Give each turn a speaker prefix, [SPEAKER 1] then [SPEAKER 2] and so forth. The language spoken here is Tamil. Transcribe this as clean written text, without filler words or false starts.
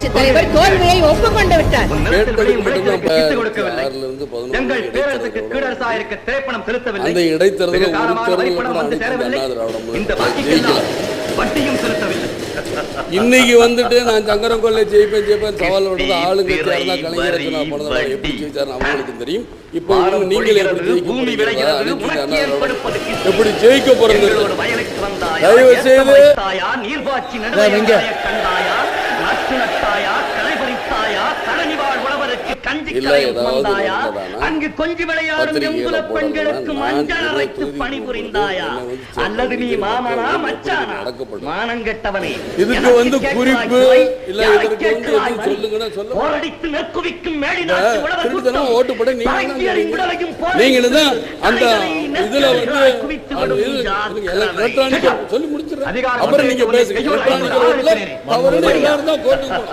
[SPEAKER 1] தலைவர் தோல்வியை ஒப்புக்கொண்டு விட்டார்.
[SPEAKER 2] அந்த இடைத்தேர்தல் இன்னைக்கு வந்துட்டு நான் சங்கரங்கொல்லை ஜெயிப்பேன் சவால் விடுறது ஆளுங்க சேர்ந்தா கலைஞரத்தை நான் போனதை எப்படி ஜெயிச்சாரு அவங்களுக்கு தெரியும். இப்போ நீங்கள் எப்படி ஜெயிக்க போறது தயவு செய்து
[SPEAKER 3] அங்கு கொஞ்சி விளையாடும் எங்குல பெண்களுக்கு மஞ்சள் அரைத்து பணிபுரிந்தாயா அல்லது நீ மாமனா மச்சானா மானங்கெட்டவனே.
[SPEAKER 2] இதுக்கு வந்து குறிப்பு இல்ல இதற்கு வந்து எது சொல்லுங்கன்னா சொல்ல
[SPEAKER 3] போரடித்து நெக்குவிக்கும் மேடி நாட்டு உழவர்
[SPEAKER 2] கூட்டம் ஓட்டு போட நீங்க தான் அந்த இதுல வந்து எலக்ட்ரானிக் சொல்லி முடிச்சிடுறேன். அப்புறம் நீங்க பேசுங்க. எலக்ட்ரானிக் ஓட்டுல அவரோட எல்லாரும் தான் கோர்ட்டுக்கு